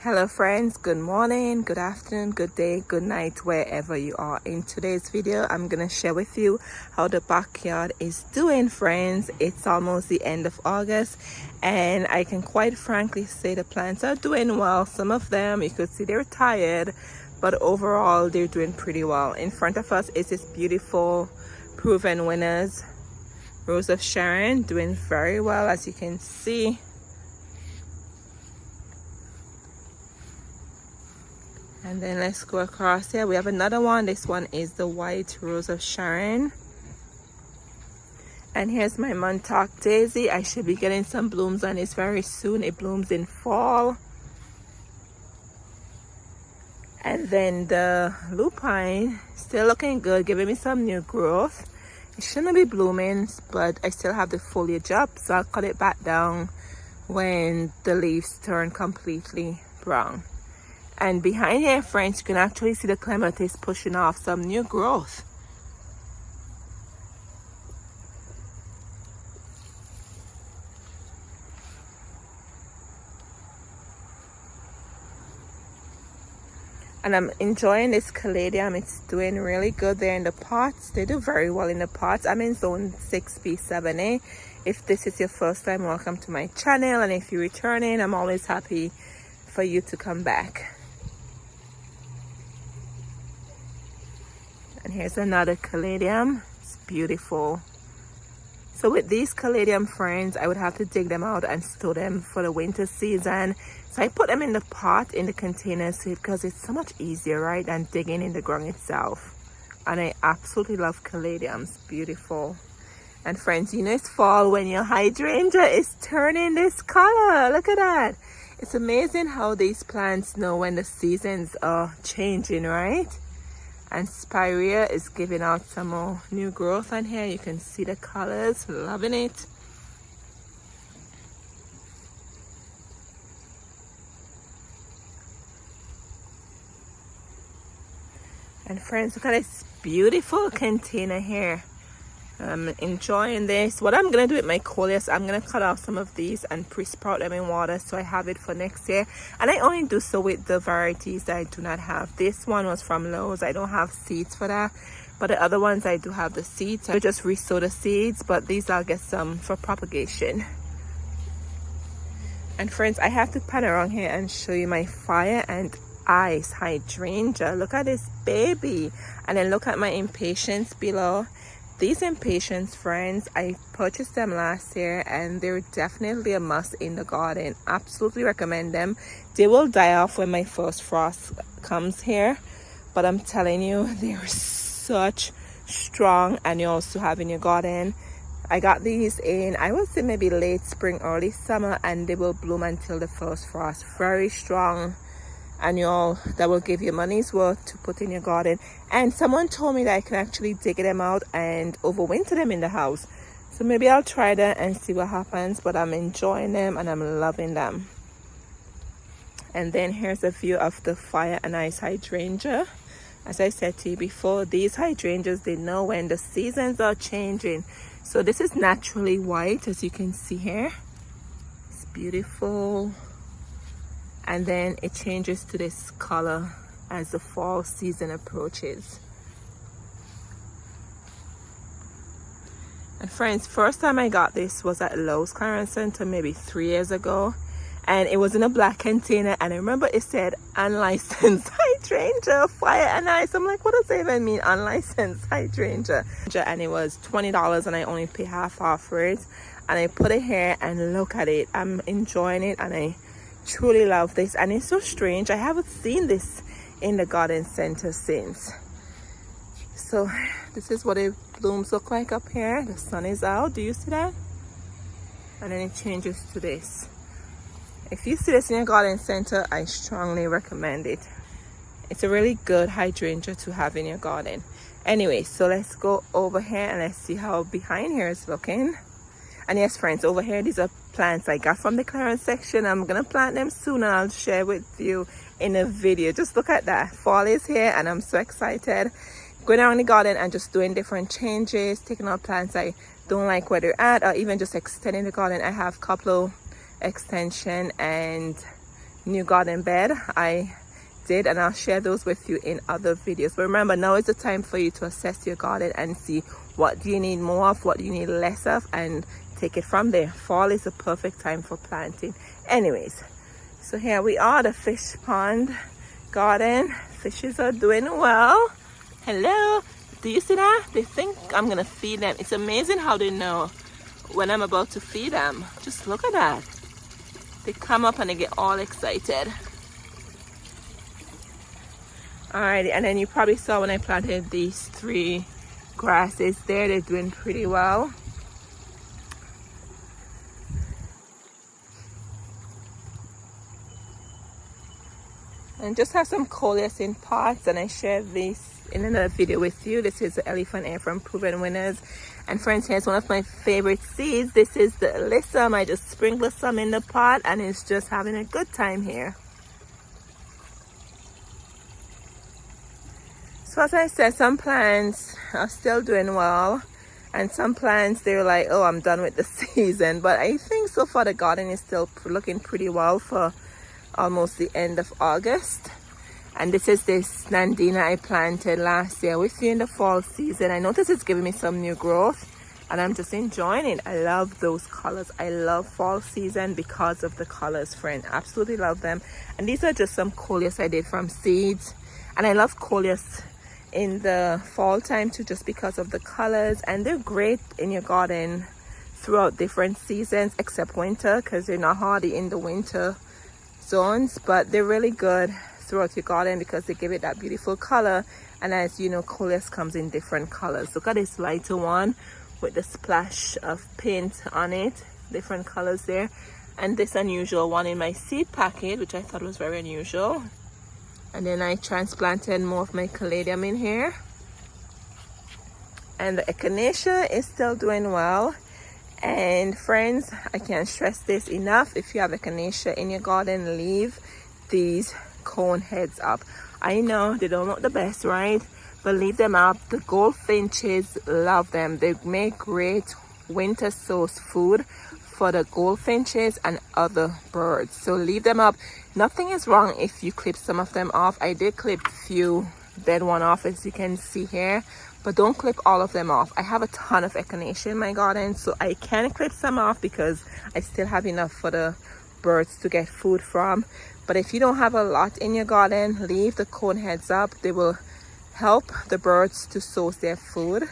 Hello friends, good morning, good afternoon, good day, good night, wherever you are. In today's video, I'm gonna share with you how the backyard is doing, friends. It's almost the end of August and I can quite frankly say the plants are doing well. Some of them, you could see they're tired, but overall they're doing pretty well. In front of us is this beautiful proven winners Rose of Sharon, doing very well, as you can see. And then let's go across here. We have another one. This one is the white Rose of Sharon. And here's my Montauk Daisy. I should be getting some blooms on this very soon. It blooms in fall. And then the lupine, still looking good, giving me some new growth. It shouldn't be blooming, but I still have the foliage up, so I'll cut it back down when the leaves turn completely brown. And behind here, friends, you can actually see the clematis pushing off some new growth. And I'm enjoying this caladium. It's doing really good there in the pots. They do very well in the pots. I'm in zone 6B7A. If this is your first time, welcome to my channel. And if you're returning, I'm always happy for you to come back. And here's another caladium. It's beautiful. So with these caladium, friends, I would have to dig them out and store them for the winter season. So I put them in the pot, in the containers, because it's so much easier, right, than digging in the ground itself. And I absolutely love caladiums. Beautiful. And friends, you know it's fall when your hydrangea is turning this color. Look at that. It's amazing how these plants know when the seasons are changing, right? And spirea is giving out some more new growth on here. You can see the colors, loving it. And friends, look at this beautiful container here. I'm enjoying this. What I'm gonna do with my coleus, I'm gonna cut off some of these and pre-sprout them in water so I have it for next year. And I only do so with the varieties that I do not have. This one was from Lowe's. I don't have seeds for that, but the other ones I do have the seeds. I just resow the seeds, but these I'll get some for propagation. And friends, I have to pan around here and show you my fire and ice hydrangea. Look at this baby. And then look at my impatiens below. These impatiens, friends, I purchased them last year and they're definitely a must in the garden. Absolutely recommend them. They will die off when my first frost comes here, but I'm telling you, they're such strong annuals to have in your garden. I got these in, I would say maybe late spring, early summer, and they will bloom until the first frost. Very strong annual that will give you money's worth to put in your garden. And someone told me that I can actually dig them out and overwinter them in the house, so maybe I'll try that and see what happens. But I'm enjoying them and I'm loving them. And then here's a view of the fire and ice hydrangea. As I said to you before, these hydrangeas, they know when the seasons are changing. So this is naturally white, as you can see here. It's beautiful. And then it changes to this color as the fall season approaches. And friends, first time I got this was at Lowe's Clearance Center maybe 3 years ago, and it was in a black container, and I remember it said unlicensed hydrangea, fire and ice. I'm like, what does that even mean, unlicensed hydrangea? And it was $20 and I only pay half off for it. And I put it here and look at it. I'm enjoying it and I truly love this. And it's so strange, I haven't seen this in the garden center since. So this is what it blooms look like up here. The sun is out, do you see that? And then it changes to this. If you see this in your garden center, I strongly recommend it. It's a really good hydrangea to have in your garden. Anyway, so let's go over here and let's see how behind here is looking. And yes, friends, over here, these are plants I got from the clearance section. I'm gonna plant them soon and I'll share with you in a video. Just look at that. Fall is here and I'm so excited. Going around the garden and just doing different changes, taking out plants I don't like where they're at, or even just extending the garden. I have a couple extension and new garden bed I did, and I'll share those with you in other videos. But remember, now is the time for you to assess your garden and see what do you need more of, what do you need less of, and take it from there. Fall is the perfect time for planting. Anyways, so here we are, the fish pond garden. Fishes are doing well. Hello, do you see that? They think I'm gonna feed them. It's amazing how they know when I'm about to feed them. Just look at that. They come up and they get all excited. Alrighty, and then you probably saw when I planted these 3 grasses there, they're doing pretty well. And just have some coleus in pots, and I shared this in another video with you. This is the elephant ear from Proven Winners. And friends, here's one of my favorite seeds. This is the alyssum. I just sprinkled some in the pot and it's just having a good time here. So as I said, some plants are still doing well, and some plants, they're like, oh, I'm done with the season. But I think so far the garden is still looking pretty well for almost the end of August. And this is this Nandina I planted last year with you in the fall season. I noticed it's giving me some new growth and I'm just enjoying it. I love those colors. I love fall season because of the colors, friend. Absolutely love them. And these are just some coleus I did from seeds. And I love coleus in the fall time too, just because of the colors. And they're great in your garden throughout different seasons except winter, because they're not hardy in the winter zones, but they're really good throughout your garden because they give it that beautiful color. And as you know, coleus comes in different colors. Look at this lighter one with the splash of paint on it, different colors there. And this unusual one in my seed packet, which I thought was very unusual. And then I transplanted more of my caladium in here. And the echinacea is still doing well. And friends, I can't stress this enough. If you have echinacea in your garden, leave these cone heads up. I know they don't look the best, right? But leave them up. The goldfinches love them. They make great winter source food for the goldfinches and other birds. So leave them up. Nothing is wrong if you clip some of them off. I did clip a few dead one off, as you can see here, but don't clip all of them off. I have a ton of echinacea in my garden, so I can clip some off because I still have enough for the birds to get food from. But if you don't have a lot in your garden, leave the cone heads up. They will help the birds to source their food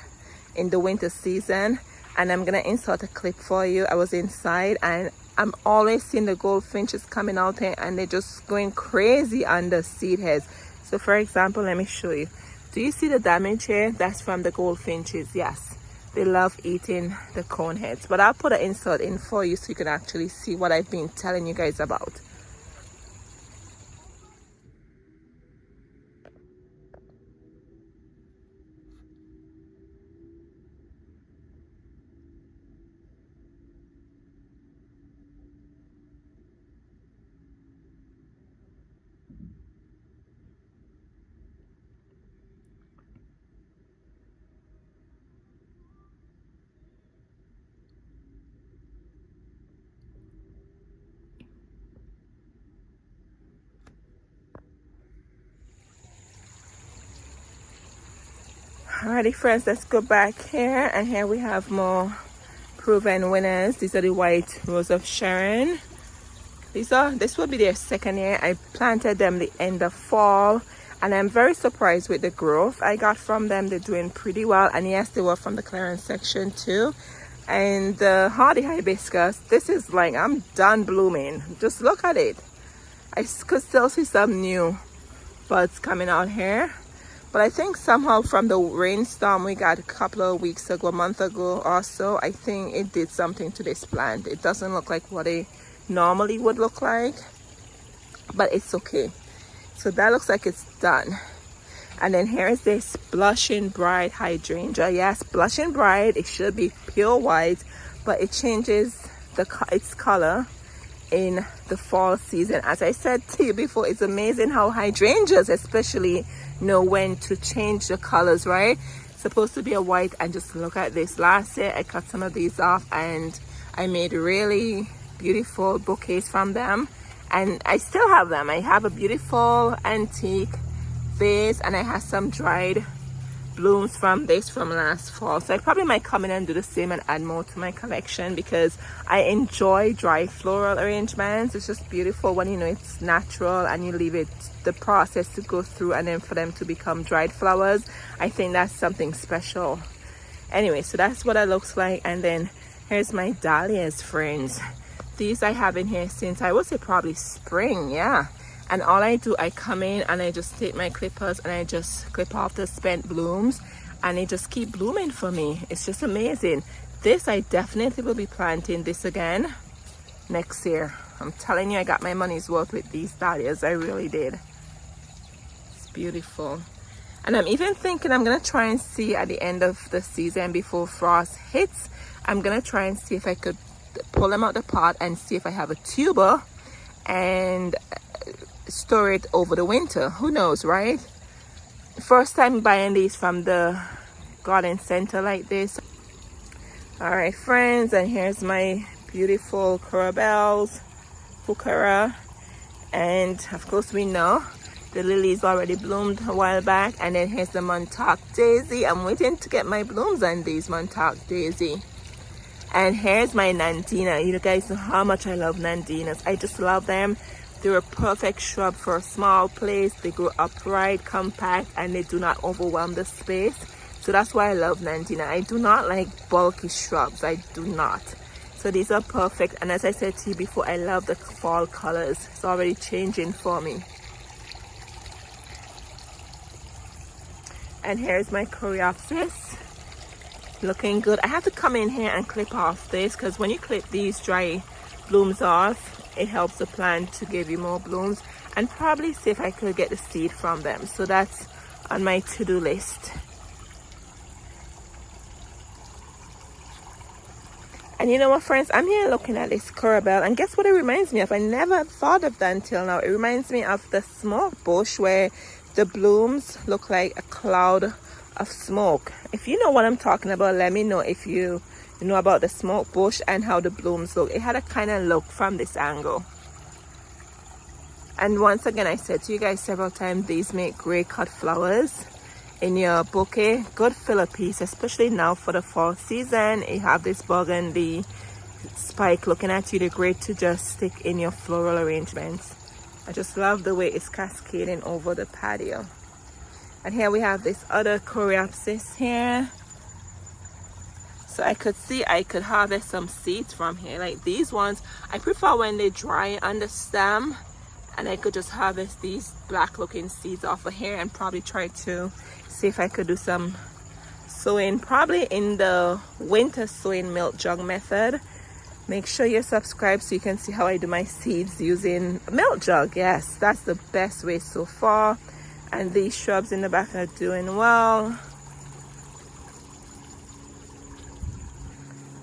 in the winter season. And I'm gonna insert a clip for you. I was inside and I'm always seeing the goldfinches coming out here and they're just going crazy on the seed heads. So for example, let me show you. Do you see the damage here? That's from the goldfinches. Yes, they love eating the cone heads. But I'll put an insert in for you so you can actually see what I've been telling you guys about. Alrighty friends, let's go back here, and here we have more Proven Winners. These are the white Rose of Sharon. This will be their second year. I planted them the end of fall and I'm very surprised with the growth I got from them. They're doing pretty well, and yes, they were from the clearance section too. And the hardy hibiscus, this is like, I'm done blooming. Just look at it. I could still see some new buds coming out here. But I think somehow from the rainstorm we got a couple of weeks ago, a month ago or so, I think it did something to this plant. It doesn't look like what it normally would look like, but it's okay. So that looks like it's done. And then here is this blushing bright hydrangea. Yes, blushing bright. It should be pure white, but it changes its color in the fall season. As I said to you before, it's amazing how hydrangeas especially know when to change the colors, right? It's supposed to be a white, and just look at this. Last year I cut some of these off and I made really beautiful bouquets from them, And I still have them. I have a beautiful antique vase, and I have some dried blooms from last fall. So I probably might come in and do the same and add more to my collection, because I enjoy dry floral arrangements. It's just beautiful when you know it's natural and you leave it the process to go through, and then for them to become dried flowers. I think that's something special. Anyway, so that's what it looks like. And then here's my dahlias, friends. These I have in here since, I would say, probably spring. Yeah. And all I do, I come in and I just take my clippers and I just clip off the spent blooms, and they just keep blooming for me. It's just amazing. This, I definitely will be planting this again next year. I'm telling you, I got my money's worth with these dahlias. I really did. It's beautiful. And I'm even thinking I'm gonna try and see at the end of the season, before frost hits, I'm gonna try and see if I could pull them out the pot and see if I have a tuber and store it over the winter. Who knows, right? First time buying these from the garden center like this. All right, friends, and here's my beautiful corabels, fucara, and of course we know the lilies already bloomed a while back. And then here's the Montauk daisy. I'm waiting to get my blooms on these Montauk daisy. And here's my Nandina. You guys know how much I love Nandinas. I just love them. They're a perfect shrub for a small place. They grow upright, compact, and they do not overwhelm the space. So that's why I love Nandina. I do not like bulky shrubs. I do not. So these are perfect. And as I said to you before, I love the fall colors. It's already changing for me. And here's my coreopsis. Looking good. I have to come in here and clip off this, because when you clip these dry blooms off, it helps the plant to give you more blooms, and probably see if I could get the seed from them. So that's on my to-do list. And you know what, friends, I'm here looking at this corabel, and guess what it reminds me of? I never thought of that until now. It reminds me of the smoke bush, where the blooms look like a cloud of smoke. If you know what I'm talking about, let me know if you know about the smoke bush and how the blooms look. It had a kind of look from this angle. And once again, I said to you guys several times, these make great cut flowers in your bouquet. Good filler piece, especially now for the fall season. You have this burgundy spike looking at you. They're great to just stick in your floral arrangements. I just love the way it's cascading over the patio. And here we have this other coreopsis here. So I could see I could harvest some seeds from here. Like these ones, I prefer when they dry on the stem, and I could just harvest these black looking seeds off of here, and probably try to see if I could do some sowing, probably in the winter sowing milk jug method. Make sure you're subscribed so you can see how I do my seeds using a milk jug. Yes, that's the best way so far. And these shrubs in the back are doing well.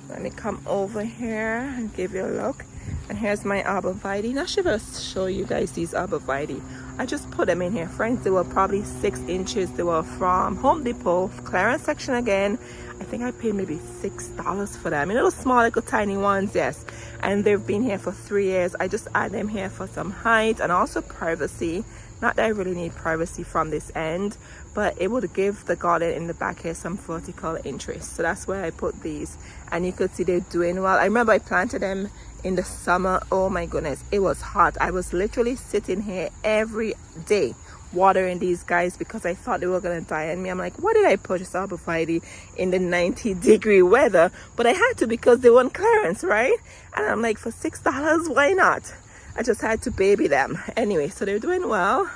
Let me come over here and give you a look. And here's my arborvitae. Now, I should show you guys these arborvitae. I just put them in here, friends. They were probably 6 inches. They were from Home Depot, clearance section again. I think I paid maybe $6 for them. You know, those small, little tiny ones, yes. And they've been here for 3 years. I just add them here for some height and also privacy. Not that I really need privacy from this end, but it would give the garden in the back here some vertical interest. So that's where I put these. And you could see they're doing well. I remember I planted them in the summer. Oh my goodness, it was hot. I was literally sitting here every day watering these guys because I thought they were gonna die on me. I'm like, what did I purchase arborvitae in the 90-degree weather? But I had to, because they were on clearance, right? And I'm like, for $6, why not? I just had to baby them. Anyway, so they're doing well.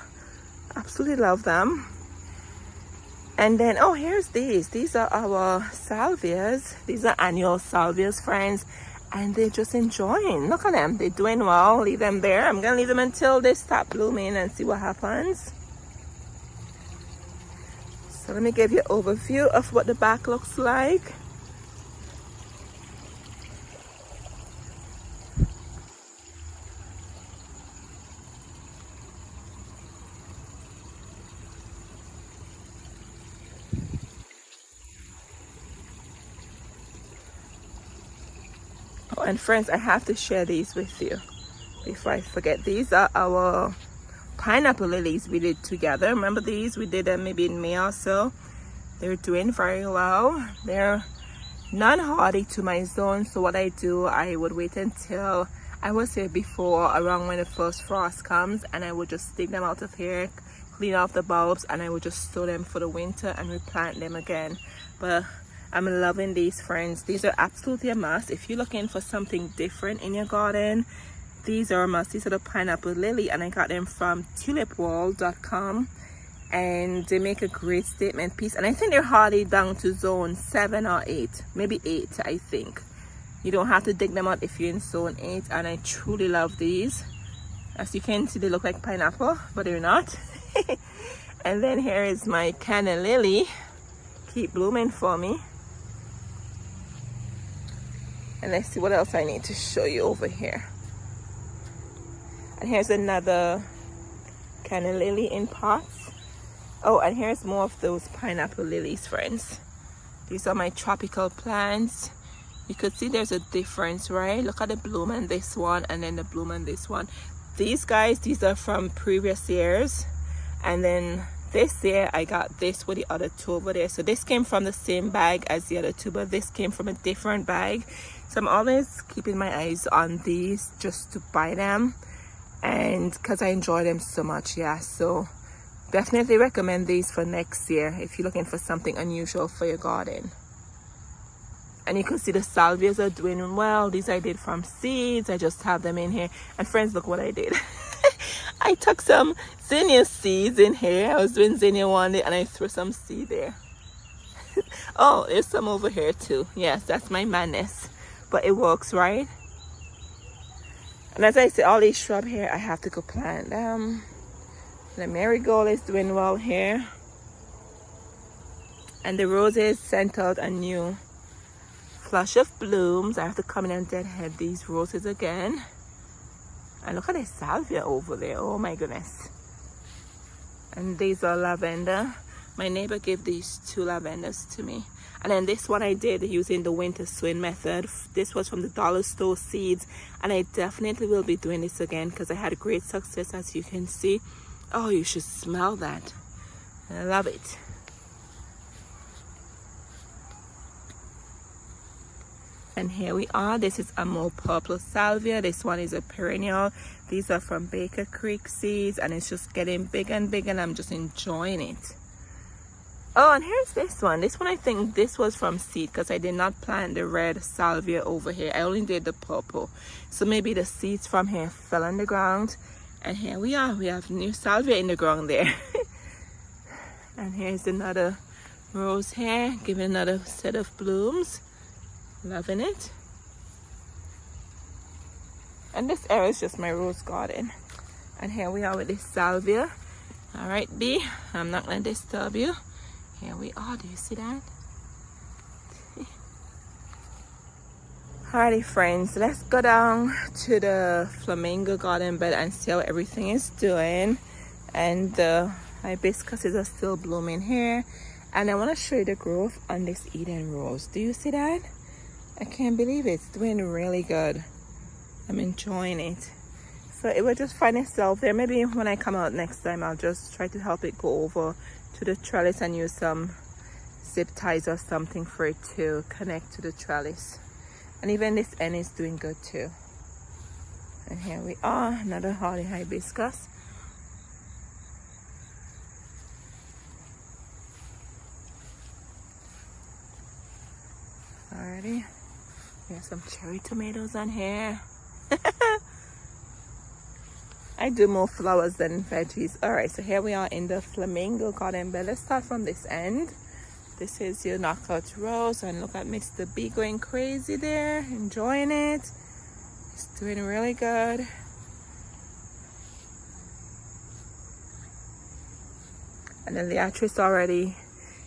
Absolutely love them. And then, oh, here's these. These are our salvias. These are annual salvias, friends. And they're just enjoying. Look at them. They're doing well. Leave them there. I'm going to leave them until they start blooming and see what happens. So let me give you an overview of what the back looks like. Oh, and friends, I have to share these with you. before I forget, these are our pineapple lilies we did together. Remember these? We did them maybe in May or so. They're doing very well. They're non-hardy to my zone, so what I do, I would wait until, I would say before, around when the first frost comes, and I would just dig them out of here, clean off the bulbs, and I would just store them for the winter and replant them again. But I'm loving these, friends. These are absolutely a must. If you're looking for something different in your garden, these are a must. These are the pineapple lily, and I got them from tulipwall.com, and they make a great statement piece, and I think they're hardy down to zone 7 or 8, maybe 8. I think you don't have to dig them out if you're in zone 8, and I truly love these. As you can see, they look like pineapple, but they're not. And then here is my canna lily, keep blooming for me. And let's see what else I need to show you over here. And here's another canna lily in pots. Oh, and here's more of those pineapple lilies, friends. These are my tropical plants. You could see there's a difference, right? Look at the bloom on this one and then the bloom on this one. These guys, these are from previous years. And then this year I got this with the other two over there. So this came from the same bag as the other two, but this came from a different bag. So I'm always keeping my eyes on these just to buy them, and because I enjoy them so much. Yeah, so definitely recommend these for next year if you're looking for something unusual for your garden. And you can see the salvias are doing well. These I did from seeds. I just have them in here. And friends, look what I did. I took some zinnia seeds in here. I was doing zinnia one day and I threw some seed there. Oh, there's some over here too. Yes, that's my madness. But it works, right? And as I said, all these shrubs here, I have to go plant them. The marigold is doing well here. And the roses sent out a new flush of blooms. I have to come in and deadhead these roses again. And look at the salvia over there. Oh my goodness. And these are lavender. My neighbor gave these 2 lavenders to me. And then this one I did using the winter swing method. This was from the dollar store seeds. And I definitely will be doing this again because I had great success, as you can see. Oh, you should smell that. I love it. And here we are. This is a more purple salvia. This one is a perennial. These are from Baker Creek seeds, and it's just getting big and big, and I'm just enjoying it. Oh, and here's this one. This one, I think this was from seed because I did not plant the red salvia over here. I only did the purple. So maybe the seeds from here fell on the ground. And here we are. We have new salvia in the ground there. And here's another rose here, giving another set of blooms. Loving it. And this area is just my rose garden. And here we are with this salvia. All right, B, I'm not going to disturb you. Here we are. Do you see that? Alrighty, friends, let's go down to the flamingo garden bed and see how everything is doing. And the hibiscuses are still blooming here. And I want to show you the growth on this Eden rose. Do you see that? I can't believe it. It's doing really good. I'm enjoying it. So it will just find itself there. Maybe when I come out next time, I'll just try to help it go over to the trellis and use some zip ties or something for it to connect to the trellis. And even this end is doing good too. And here we are, another hardy hibiscus. Alrighty, here's some cherry tomatoes on here. I do more flowers than veggies. Alright, so here we are in the flamingo garden bed. Let's start from this end. This is your knockout rose, and look at Mr. B going crazy there, enjoying it. He's doing really good. And the liatris already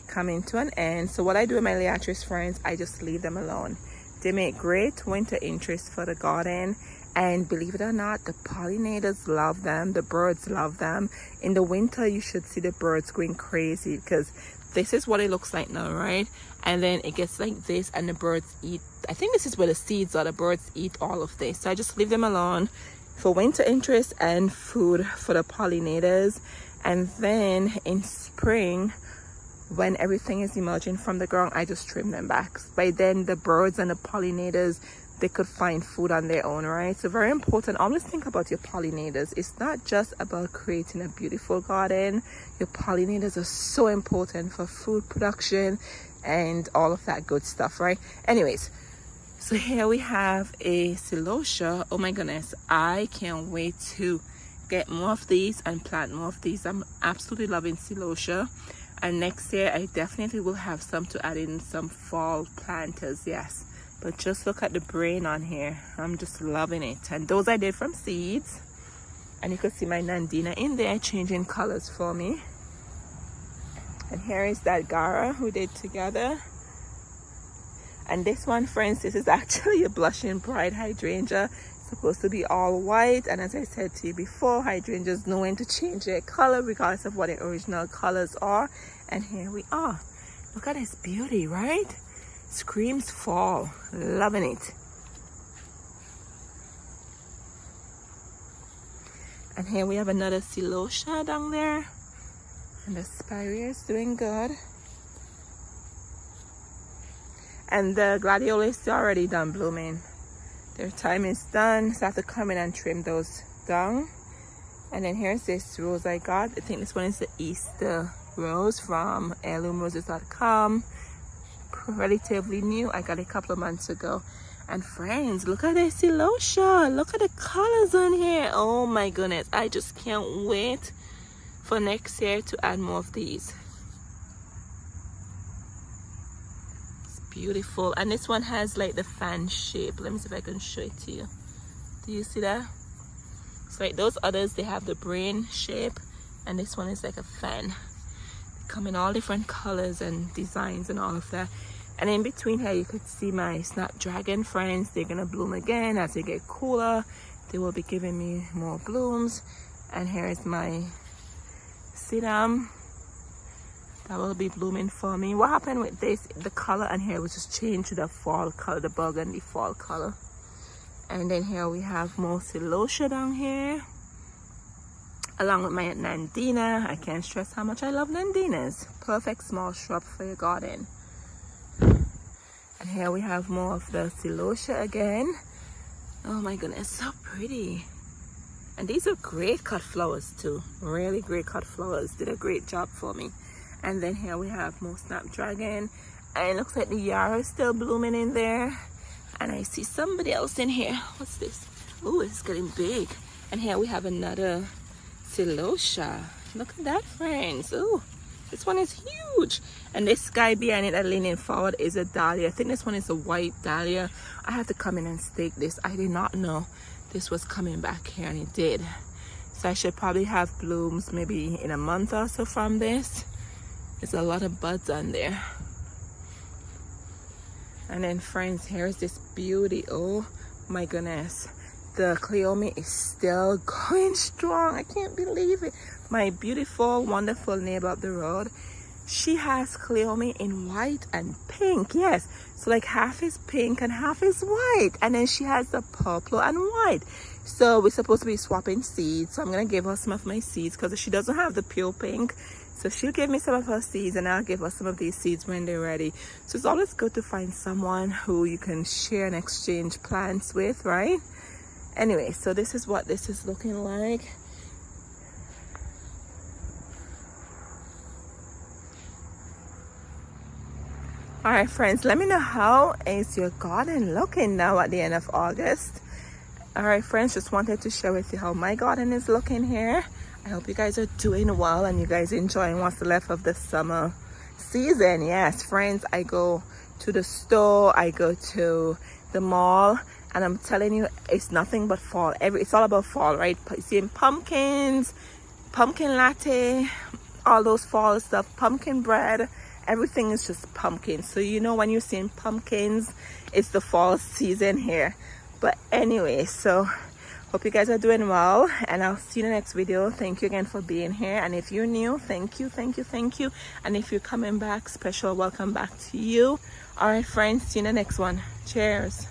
coming to an end. So what I do with my liatris, friends, I just leave them alone. They make great winter interest for the garden. And believe it or not, the pollinators love them. The birds love them. In the winter, you should see the birds going crazy because this is what it looks like now, right? And then it gets like this and the birds eat. I think this is where the seeds are. The birds eat all of this. So I just leave them alone. for winter interest and food for the pollinators. And then in spring, when everything is emerging from the ground, I just trim them back. By then the birds and the pollinators, they could find food on their own, right? So very important, always think about your pollinators. It's not just about creating a beautiful garden. Your pollinators are so important for food production and all of that good stuff, right? Anyways, so here we have a celosia. Oh my goodness, I can't wait to get more of these and plant more of these. I'm absolutely loving celosia, and next year I definitely will have some to add in some fall planters. Yes, but just look at the brain on here. I'm just loving it. And those I did from seeds, and you could see my Nandina in there changing colors for me. And here is that Gara we did together. And this one, friends, this is actually a blushing bright hydrangea. It's supposed to be all white, and as I said to you before, hydrangeas know when to change their color regardless of what their original colors are. And here we are. Look at this beauty, right? Screams fall. Loving it. And here we have another celosia down there, and the spirea is doing good. And the gladiolus are already done blooming. Their time is done, so I have to come in and trim those down. And then here's this rose I got. I think this one is the Easter rose from heirloomroses.com. Relatively new. I got it a couple of months ago. And friends, look at this celosia. Look at the colors on here. Oh my goodness, I just can't wait for next year to add more of these. Beautiful. And this one has like the fan shape. Let me see if I can show it to you. Do you see that? So like those others, they have the brain shape, and this one is like a fan. They come in all different colors and designs and all of that. And in between here you could see my snapdragon friends. They're gonna bloom again as they get cooler. They will be giving me more blooms. And here is my sedum that will be blooming for me. What happened with this, the color on here was just changed to the fall color, the burgundy fall color. And then here we have more celosia down here, along with my Nandina. I can't stress how much I love Nandinas. Perfect small shrub for your garden. And here we have more of the celosia again. Oh my goodness, so pretty. And these are great cut flowers too. Really great cut flowers. Did a great job for me. And then here we have more snapdragon, and it looks like the yarrow is still blooming in there. And I see somebody else in here. What's this? Oh, it's getting big. And here we have another celosia. Look at that, friends. Oh, this one is huge. And this guy behind it, leaning forward, is a dahlia. I think this one is a white dahlia. I have to come in and stake this. I did not know this was coming back here, and it did. So I should probably have blooms maybe in a month or so from this. There's a lot of buds on there. And then friends, here's this beauty. Oh my goodness, the cleome is still going strong. I can't believe it. My beautiful, wonderful neighbor up the road, she has cleome in white and pink. Yes, so like half is pink and half is white, and then she has the purple and white. So we're supposed to be swapping seeds, so I'm gonna give her some of my seeds because she doesn't have the pure pink. So she'll give me some of her seeds, and I'll give her some of these seeds when they're ready. So it's always good to find someone who you can share and exchange plants with, right? Anyway, so this is what this is looking like. All right, friends, let me know how is your garden looking now at the end of August. All right, friends, just wanted to share with you how my garden is looking here. I hope you guys are doing well and you guys enjoying what's left of the summer season. Yes, friends, I go to the store, I go to the mall, and I'm telling you, it's nothing but fall. It's all about fall, right? Seeing pumpkins, pumpkin latte, all those fall stuff, pumpkin bread, everything is just pumpkins. So you know when you're seeing pumpkins, it's the fall season here. But anyway, so hope you guys are doing well, and I'll see you in the next video. Thank you again for being here, and if you're new, thank you. And if you're coming back, special welcome back to you. All right, friends, see you in the next one. Cheers.